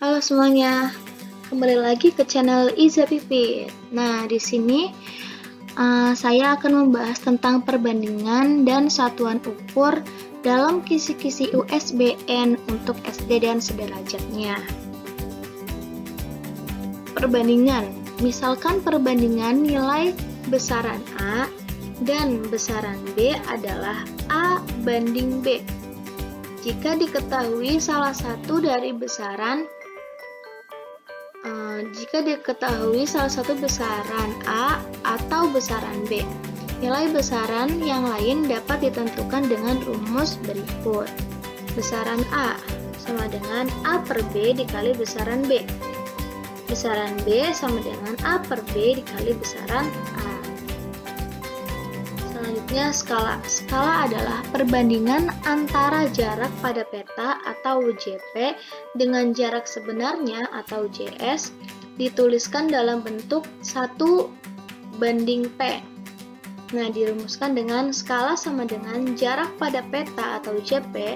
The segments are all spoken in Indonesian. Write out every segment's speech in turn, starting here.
Halo semuanya, kembali lagi ke channel Iza Pipit. Nah, di sini saya akan membahas tentang perbandingan dan satuan ukur dalam kisi-kisi USBN untuk SD dan sederajatnya. Perbandingan, misalkan perbandingan nilai besaran A dan besaran B adalah A banding B. Jika diketahui salah satu besaran A atau besaran B, nilai besaran yang lain dapat ditentukan dengan rumus berikut. Besaran A sama dengan A per B dikali besaran B. Besaran B sama dengan A per B dikali besaran A. Selanjutnya skala. Skala adalah perbandingan antara jarak pada peta atau JP dengan jarak sebenarnya atau JS dituliskan dalam bentuk 1 banding P. Nah, dirumuskan dengan skala sama dengan jarak pada peta atau JP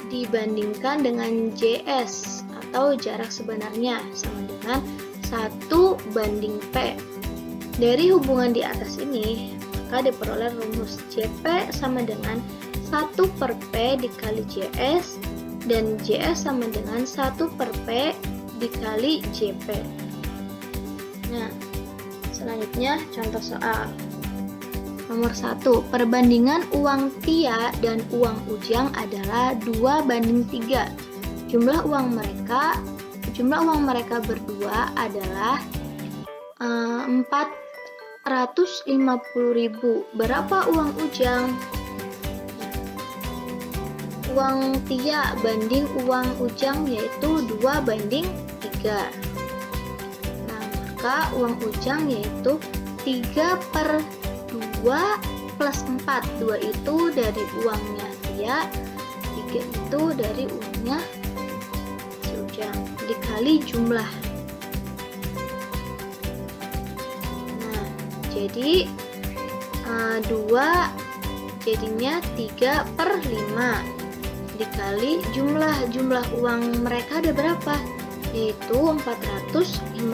dibandingkan dengan JS atau jarak sebenarnya sama dengan 1 banding P. Dari hubungan di atas ini, maka diperoleh rumus JP sama dengan 1 per P dikali JS dan JS sama dengan 1 per P dikali JP. Nah, selanjutnya contoh soal. Nomor 1, perbandingan uang Tia dan uang Ujang adalah 2 banding 3. Jumlah uang mereka berdua adalah 450.000. Berapa uang Ujang? Uang Tia banding uang Ujang yaitu 2 banding 3. Nah, maka uang Ujang yaitu 3 per 2 plus 4. 2 itu dari uangnya Tia, 3 itu dari uangnya si Ujang, dikali jumlah. Jadi 2 jadinya 3 per 5 dikali jumlah uang mereka ada berapa? Yaitu 450.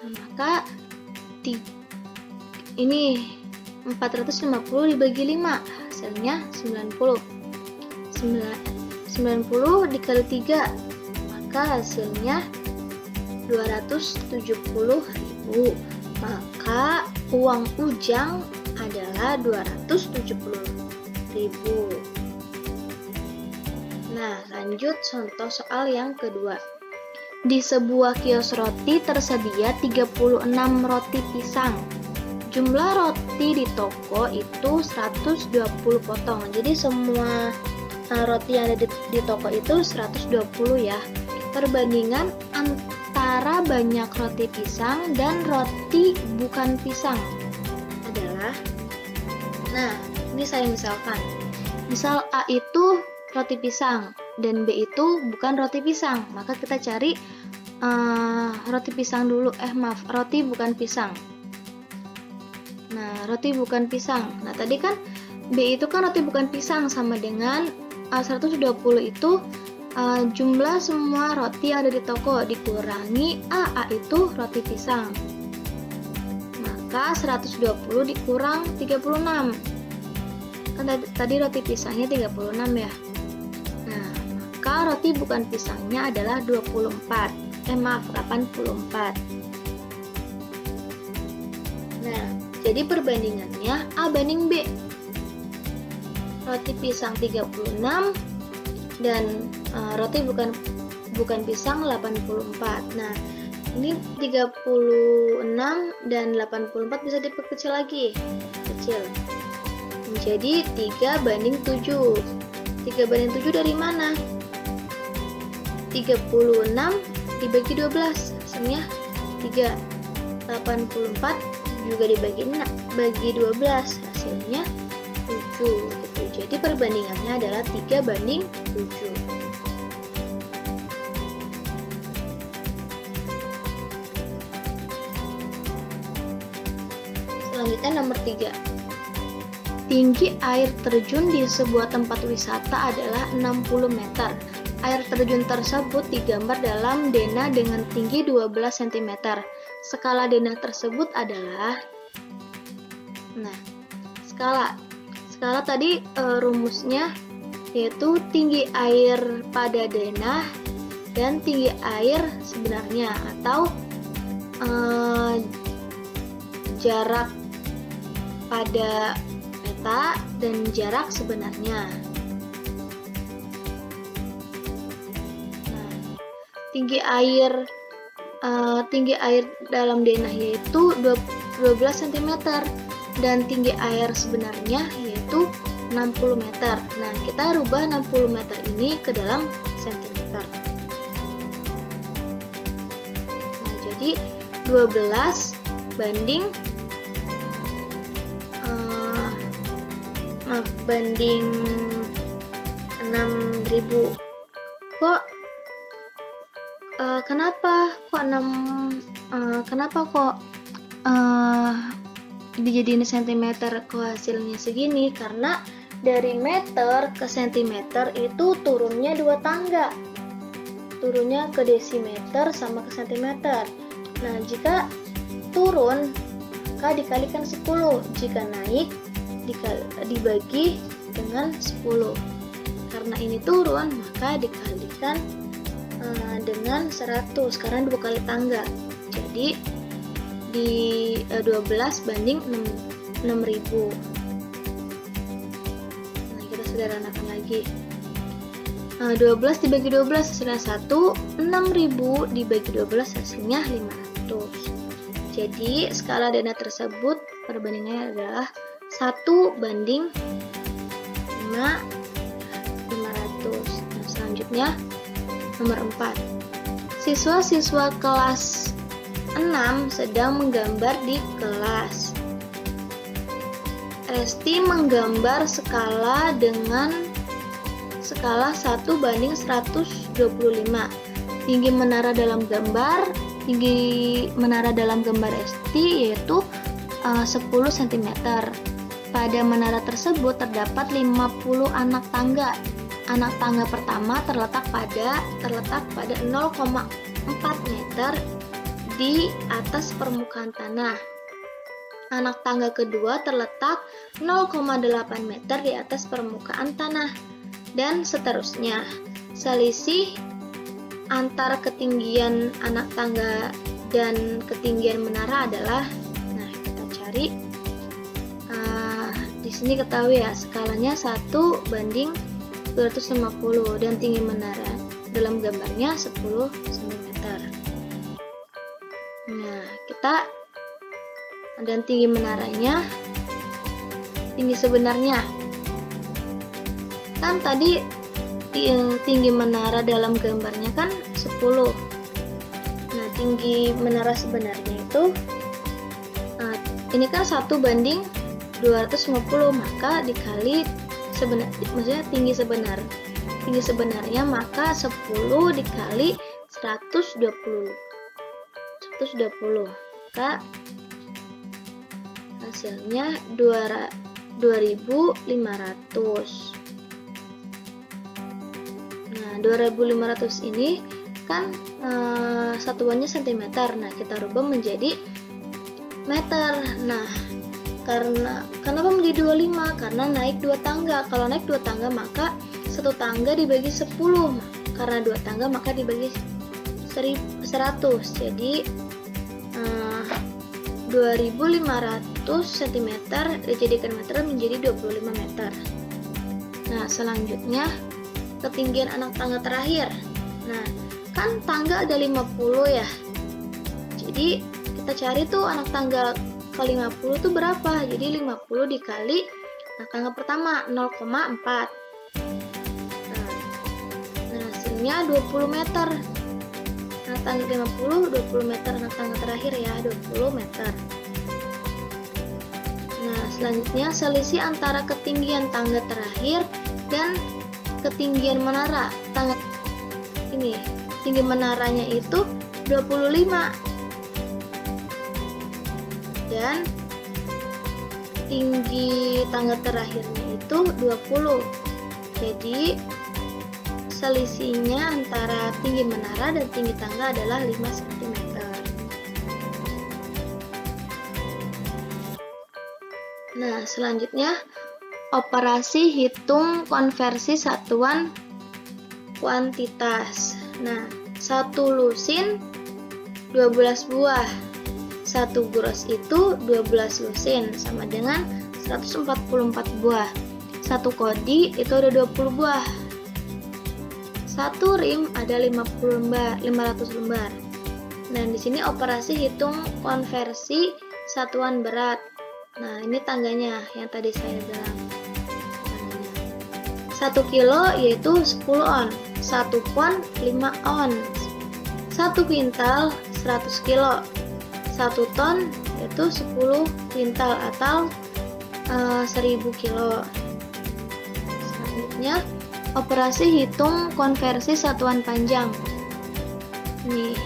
Nah, maka ini 450 dibagi 5 hasilnya 90. 90 dikali 3 maka hasilnya 270.000. Maka uang Ujang adalah 270.000. Nah, lanjut contoh soal yang kedua. Di sebuah kios roti tersedia 36 roti pisang. Jumlah roti di toko itu 120 potong. Jadi semua roti yang ada di toko itu 120 ya. Perbandingan antara banyak roti pisang dan roti bukan pisang adalah, nah ini saya misalkan, misal A itu roti pisang dan B itu bukan roti pisang, maka kita cari roti bukan pisang. Nah, roti bukan pisang. Nah, tadi kan B itu kan roti bukan pisang sama dengan 120 itu jumlah semua roti yang ada di toko dikurangi A itu roti pisang. Maka 120 dikurang 36. Kan tadi roti pisangnya 36 ya. Nah, maka roti bukan pisangnya adalah 84. 84. Nah, jadi perbandingannya A banding B. Roti pisang 36 dan roti bukan pisang 84. Nah, ini 36 dan 84 bisa diperkecil lagi. Kecil. Menjadi 3 banding 7. 3 banding 7 dari mana? 36 dibagi 12, hasilnya 3. 84 juga dibagi 12, hasilnya 7. Jadi perbandingannya adalah 3 banding 7. Selanjutnya nomor 3. tinggi air terjun di sebuah tempat wisata adalah 60 meter. Air terjun tersebut digambar dalam denah dengan tinggi 12 cm. Skala denah tersebut adalah skala tadi rumusnya yaitu tinggi air pada denah dan tinggi air sebenarnya, atau jarak pada peta dan jarak sebenarnya. Tinggi air dalam denah yaitu 12 cm dan tinggi air sebenarnya yaitu 60 meter. Nah, kita rubah 60 meter ini ke dalam cm. Nah, jadi 12 banding 6.000. Kenapa kok dijadiin sentimeter kok hasilnya segini? Karena dari meter ke sentimeter itu turunnya 2 tangga. Turunnya ke desimeter sama ke sentimeter. Nah, jika turun maka dikalikan 10. Jika naik dibagi dengan 10. Karena ini turun maka dikalikan dengan 100 karena 2 kali tangga. Jadi di 12 banding 6.000. Nah, kita sederhanakan lagi. 12 dibagi 12 hasilnya 1, 6.000 dibagi 12 hasilnya 500. Jadi skala denah tersebut perbandingannya adalah 1 banding 500. Nah, selanjutnya nomor 4. Siswa-siswa kelas 6 sedang menggambar di kelas. Resti menggambar skala dengan skala 1 banding 125. Tinggi menara dalam gambar Resti yaitu 10 cm. Pada menara tersebut terdapat 50 anak tangga. Anak tangga pertama terletak pada 0,4 meter di atas permukaan tanah. Anak tangga kedua terletak 0,8 meter di atas permukaan tanah, dan seterusnya. Selisih antara ketinggian anak tangga dan ketinggian menara adalah, nah kita cari. Di sini ketahui ya, skalanya 1 banding 250 dan tinggi menara dalam gambarnya 10 cm. Nah, kita dan tinggi menaranya, tinggi sebenarnya kan tadi tinggi menara dalam gambarnya kan 10. Nah, tinggi menara sebenarnya itu ini kan 1 banding 250, maka dikali maksudnya tinggi sebenarnya maka 10 dikali 120, maka hasilnya 2.500. Nah, 2.500 ini kan satuannya cm. Nah, kita rubah menjadi meter. Nah, kenapa menjadi 25? Karena naik 2 tangga. Kalau naik 2 tangga maka 1 tangga dibagi 10. Karena 2 tangga maka dibagi 100. Jadi 2.500 cm dijadikan meter menjadi 25 meter. Nah, selanjutnya ketinggian anak tangga terakhir. Nah, kan tangga ada 50 ya. Jadi kita cari tuh anak tangga ke 50 itu berapa? Jadi 50 dikali anak tangga pertama 0,4. Nah, hasilnya 20 meter. Anak tangga 50, 20 meter anak tangga terakhir ya, 20 meter. Nah, selanjutnya selisih antara ketinggian tangga terakhir dan ketinggian menara. Tinggi menaranya itu 25. Dan tinggi tangga terakhirnya itu 20. Jadi selisihnya antara tinggi menara dan tinggi tangga adalah 5 cm. Nah, selanjutnya operasi hitung konversi satuan kuantitas. Nah, satu lusin 12 buah. Satu gros itu 12 lusin sama dengan 144 buah. Satu kodi itu ada 20 buah. Satu rim ada 500 lembar. Nah, di sini operasi hitung konversi satuan berat. Nah, ini tangganya yang tadi saya bilang. 1 kilo yaitu 10 on, 1 pon 5 on, 1 kuintal 100 kilo, 1 ton yaitu 10 kuintal atau 1000 kilo. Selanjutnya, operasi hitung konversi satuan panjang. Nih,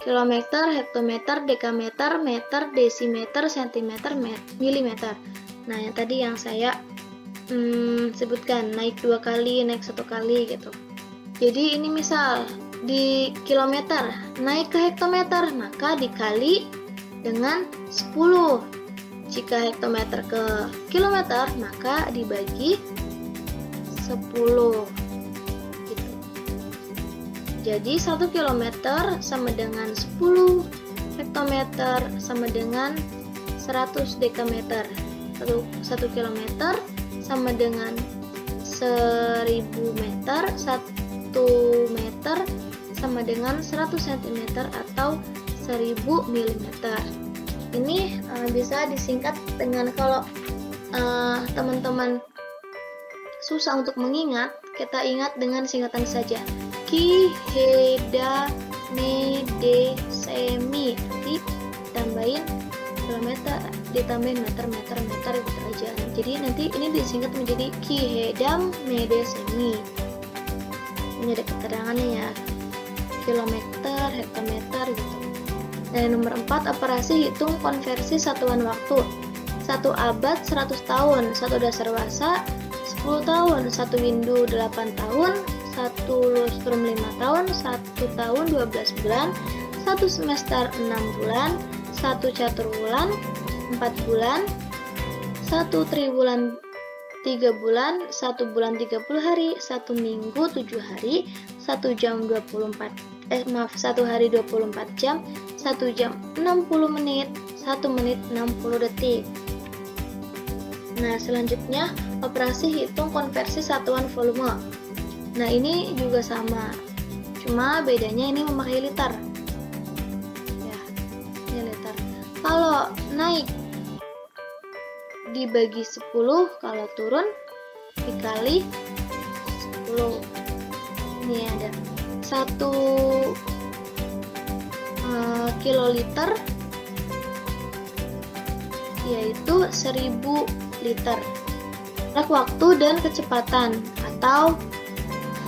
kilometer, hektometer, dekameter, meter, desimeter, sentimeter, milimeter. Nah, yang tadi yang saya sebutkan, naik 2 kali, naik 1 kali gitu. Jadi ini misal di kilometer naik ke hektometer, maka dikali dengan 10. Jika hektometer ke kilometer, maka dibagi 10 gitu. Jadi 1 kilometer sama dengan 10 hektometer sama dengan 100 dekameter. 1 kilometer sama dengan 1000 meter, 1 meter sama dengan 100 cm atau 1000 mm. Ini bisa disingkat dengan, kalau teman-teman susah untuk mengingat, kita ingat dengan singkatan saja. Ki, heda, mede, semi. Nanti tambahin kilometer, ditambahin meter gitu aja. Jadi nanti ini disingkat menjadi ki, hedam, mede, semi. Ini ada keterangannya ya. Kilometer, hektometer gitu. Dan nomor 4, operasi hitung konversi satuan waktu. 1 abad 100 tahun, 1 dasarwasa 10 tahun, 1 windu 8 tahun, 1 lustrum 5 tahun, 1 tahun 12 bulan, 1 semester 6 bulan, 1 caturwulan 4 bulan, 1 triwulan 3 bulan, 1 bulan 30 hari, 1 minggu 7 hari, 1 jam 1 hari 24 jam, 1 jam 60 menit, 1 menit 60 detik. Nah, selanjutnya operasi hitung konversi satuan volume. Nah, ini juga sama, cuma bedanya ini memakai liter. Ya, ini liter. Kalau naik dibagi 10, kalau turun dikali 10. Ini ada 1 kiloliter yaitu 1000 liter. Jarak waktu dan kecepatan atau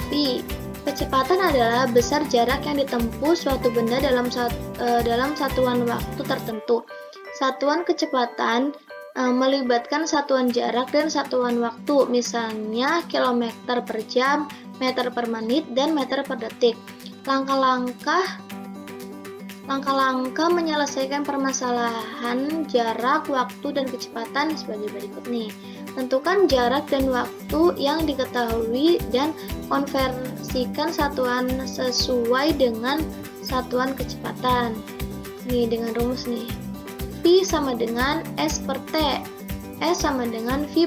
V. Kecepatan adalah besar jarak yang ditempuh suatu benda dalam satuan waktu tertentu. Satuan kecepatan melibatkan satuan jarak dan satuan waktu, misalnya kilometer per jam, meter per menit, dan meter per detik. Langkah-langkah menyelesaikan permasalahan jarak, waktu, dan kecepatan sebagai berikut nih. Tentukan jarak dan waktu yang diketahui dan konversikan satuan sesuai dengan satuan kecepatan. Nih, dengan rumus nih. V sama dengan S per T. S sama dengan V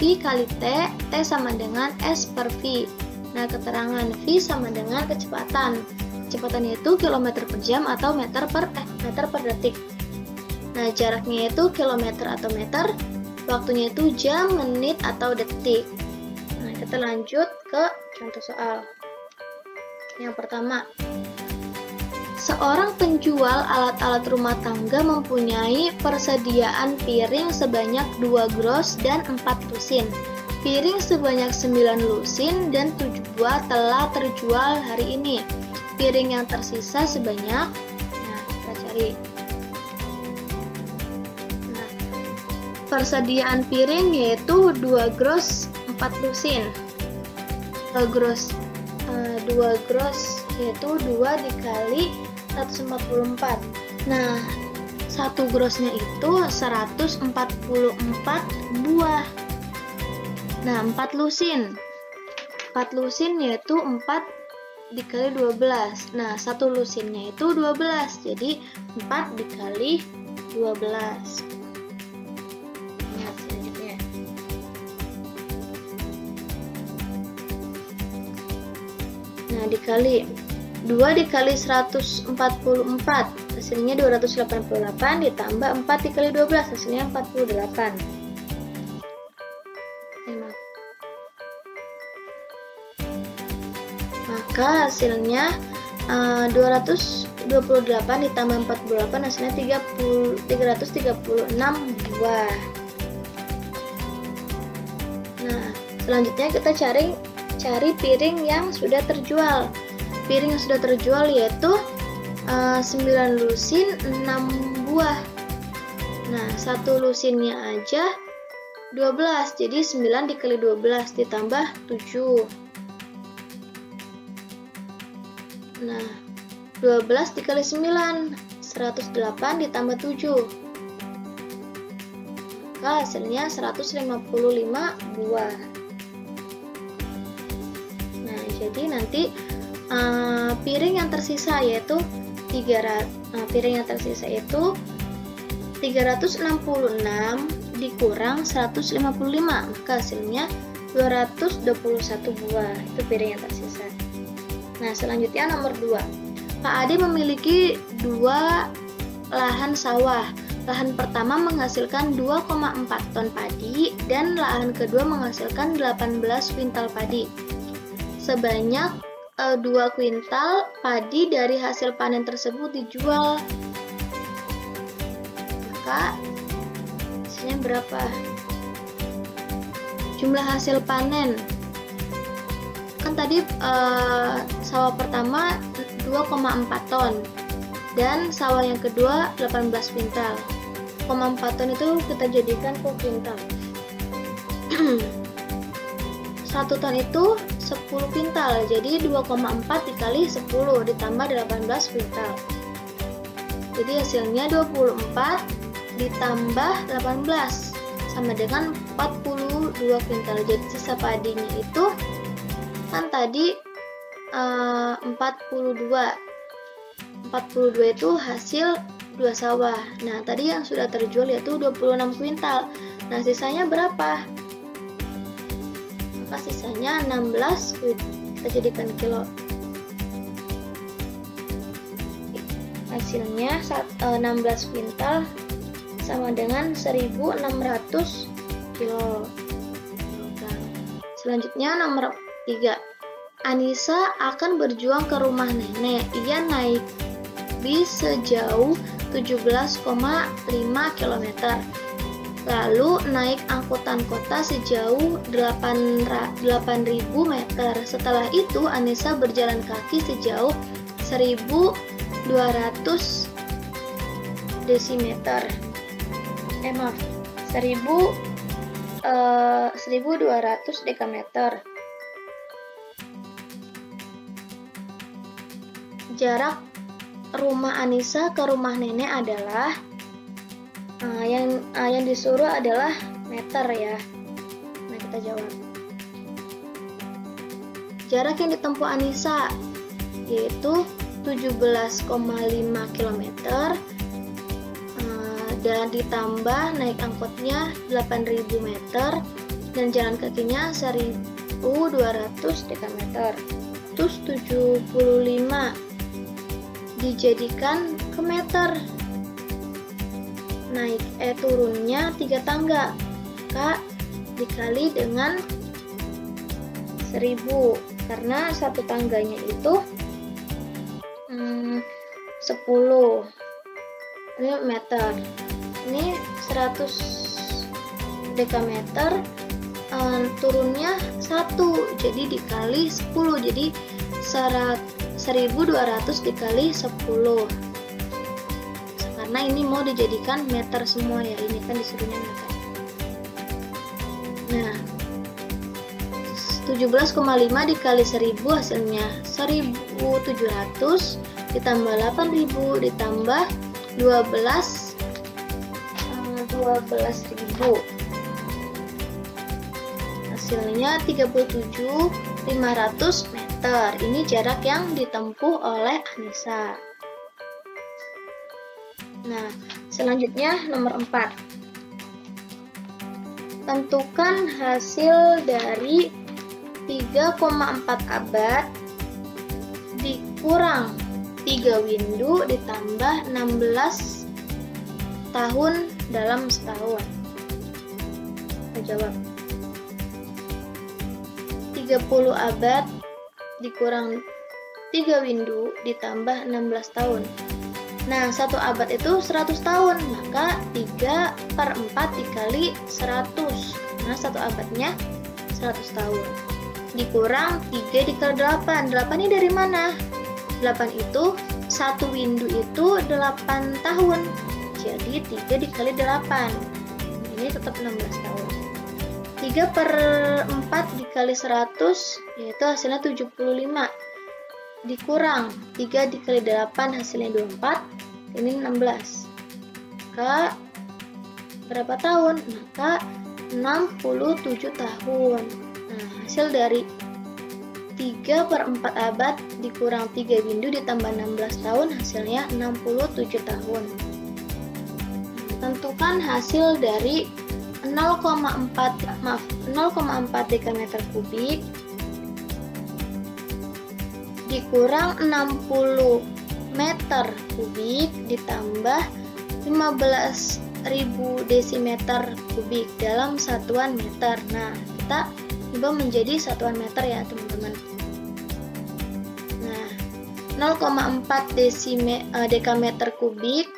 kali T, T sama dengan S per V. Nah, keterangan V sama dengan kecepatan. Kecepatan yaitu kilometer per jam atau meter per detik. Nah, jaraknya itu kilometer atau meter, waktunya itu jam, menit, atau detik. Nah, kita lanjut ke contoh soal. Yang pertama, seorang penjual alat-alat rumah tangga mempunyai persediaan piring sebanyak 2 gros dan 4 lusin. Piring sebanyak 9 lusin dan 7 buah telah terjual hari ini. Piring yang tersisa sebanyak, nah kita cari. Nah, persediaan piring yaitu 2 gros 4 lusin. 2 gros yaitu 2 dikali 144. Nah, 1 grosnya itu 144 buah. Nah, 4 lusin. 4 lusin yaitu 4 dikali 12. Nah, 1 lusinnya itu 12. Jadi 4 dikali 12. Nah, selanjutnya. Nah, dikali 2 dikali 144. Hasilnya 288 ditambah 4 dikali 12. Hasilnya 48. Maka hasilnya 228 ditambah 48 hasilnya 336 buah. Nah, selanjutnya kita cari piring yang sudah terjual. Piring yang sudah terjual yaitu 9 lusin 6 buah. Nah, 1 lusinnya aja 12. Jadi 9 dikali 12 ditambah 7. Nah, 12 dikali 9, 108 ditambah 7. Maka hasilnya 155 buah. Nah, jadi nanti piring yang tersisa yaitu 366 dikurang 155, maka hasilnya 221 buah. Itu piring yang tersisa. Nah, selanjutnya nomor 2. Pak Ade memiliki 2 lahan sawah. Lahan pertama menghasilkan 2,4 ton padi dan lahan kedua menghasilkan 18 kuintal padi. Sebanyak 2 kuintal padi dari hasil panen tersebut dijual. Maka hasilnya berapa? Jumlah hasil panen. Kan tadi sawah pertama 2,4 ton dan sawah yang kedua 18 kuintal. 2,4 ton itu kita jadikan per kuintal. 1 ton itu 10 kuintal, jadi 2,4 dikali 10 ditambah 18 kuintal. Jadi hasilnya 24 ditambah 18 sama dengan 42 kuintal. Jadi sisa padinya itu kan tadi 42 itu hasil 2 sawah. Nah, tadi yang sudah terjual yaitu 26 kuintal. Nah, sisanya berapa? Maka sisanya 16 kuintal. Kita jadikan kilo. Hasilnya 16 kuintal sama dengan 1600 kilo. Selanjutnya nomor 3. Anissa akan berjuang ke rumah nenek. Ia naik bis sejauh 17,5 km. Lalu naik angkutan kota sejauh 8.000 meter. Setelah itu Anissa berjalan kaki sejauh 1.200 desimeter. 1.200 dekameter. Jarak rumah Anissa ke rumah nenek adalah yang disuruh adalah meter ya. Nah, kita jawab. Jarak yang ditempuh Anissa yaitu 17,5 km dan ditambah naik angkotnya 8.000 meter dan jalan kakinya 1.200 dekameter. Terus 75 dijadikan ke meter. Turunnya 3 tangga, maka dikali dengan 1000 karena satu tangganya itu 10 ini meter. Ini 100 dekameter, turunnya 1, jadi dikali 10, jadi 1.200 dikali 10. Karena ini mau dijadikan meter semua ya, ini kan disuruhnya meter. Nah, 17,5 dikali 1000 hasilnya 1700 ditambah 8000 ditambah 12.000 hasilnya 37.500 meter. Ini jarak yang ditempuh oleh Anissa. Nah, selanjutnya nomor 4. Tentukan hasil dari 3,4 abad dikurang 3 windu ditambah 16 tahun dalam setahun. Kita jawab. 30 abad dikurang 3 windu ditambah 16 tahun. Nah, 1 abad itu 100 tahun, maka 3/4 dikali 100. Nah, 1 abadnya 100 tahun. Dikurang 3 dikali 8. 8 ini dari mana? 8 itu 1 windu itu 8 tahun. Jadi 3 dikali 8. Ini tetap 16 tahun. 3/4 dikali 100 yaitu hasilnya 75. Dikurang 3 dikali 8 hasilnya 24. Ini 16. Maka berapa tahun? Maka 67 tahun. Nah, hasil dari 3/4 abad dikurang 3 windu ditambah 16 tahun hasilnya 67 tahun. Tentukan hasil dari 0,4 dekameter kubik dikurang 60 meter kubik ditambah 15.000 desimeter kubik dalam satuan meter. Nah, kita ubah menjadi satuan meter ya, teman-teman. Nah, 0,4 dekameter kubik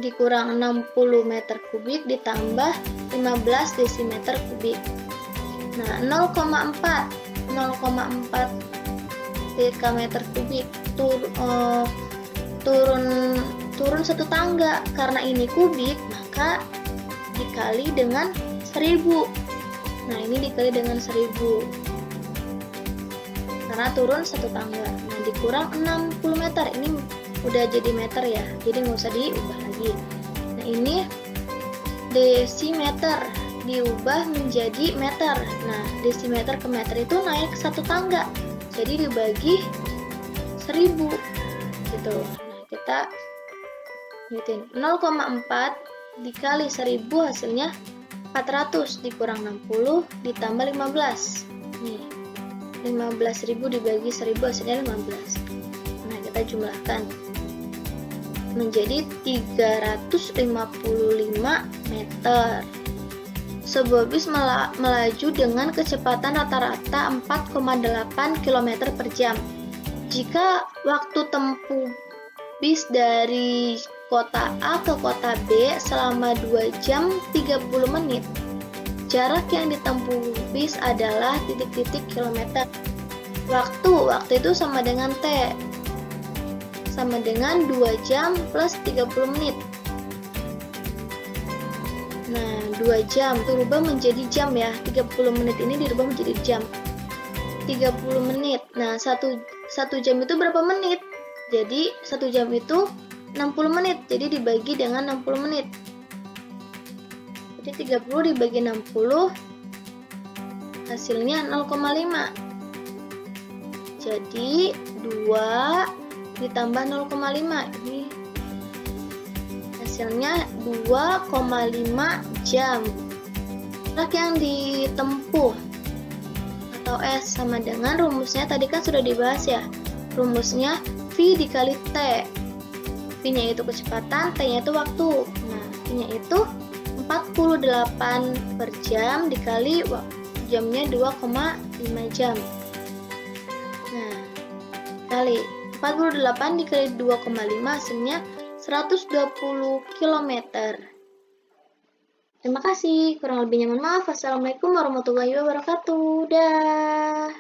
dikurang 60 meter kubik ditambah 15 desimeter kubik. Nah, 0,4 dekameter kubik turun satu tangga. Karena ini kubik, maka dikali dengan 1000. Nah, ini dikali dengan 1000 karena turun satu tangga. Nah, dikurang 60 meter. Ini udah jadi meter ya, jadi nggak usah diubah lagi. Nah, ini desimeter diubah menjadi meter. Nah, desimeter ke meter itu naik satu tangga, jadi dibagi 1000 gitu. Nah, kita ngitung 0,4 dikali 1000 hasilnya 400 dikurang 60 ditambah 15. Nih, 15.000 dibagi 1000 hasilnya 15. Nah, kita jumlahkan menjadi 355 meter. Sebuah bis melaju dengan kecepatan rata-rata 4,8 km per jam. Jika waktu tempuh bis dari kota A ke kota B selama 2 jam 30 menit, jarak yang ditempuh bis adalah titik-titik kilometer. Waktu itu sama dengan T, sama dengan 2 jam plus 30 menit. Nah, 2 jam dirubah menjadi jam ya. 30 menit ini dirubah menjadi jam. 30 menit. Nah, 1 jam itu berapa menit? Jadi 1 jam itu 60 menit. Jadi dibagi dengan 60 menit. Jadi 30 dibagi 60 hasilnya 0,5. Jadi 2 ditambah 0,5, ini hasilnya 2,5 jam. Jarak yang ditempuh atau S sama dengan rumusnya tadi kan sudah dibahas ya. Rumusnya V dikali T. V-nya itu kecepatan, T-nya itu waktu. Nah, V-nya itu 48 per jam dikali jamnya 2,5 jam. Nah, kali 48 dikali 2,5 hasilnya 120 km. Terima kasih. Kurang lebihnya mohon maaf. Wassalamualaikum warahmatullahi wabarakatuh. Dah.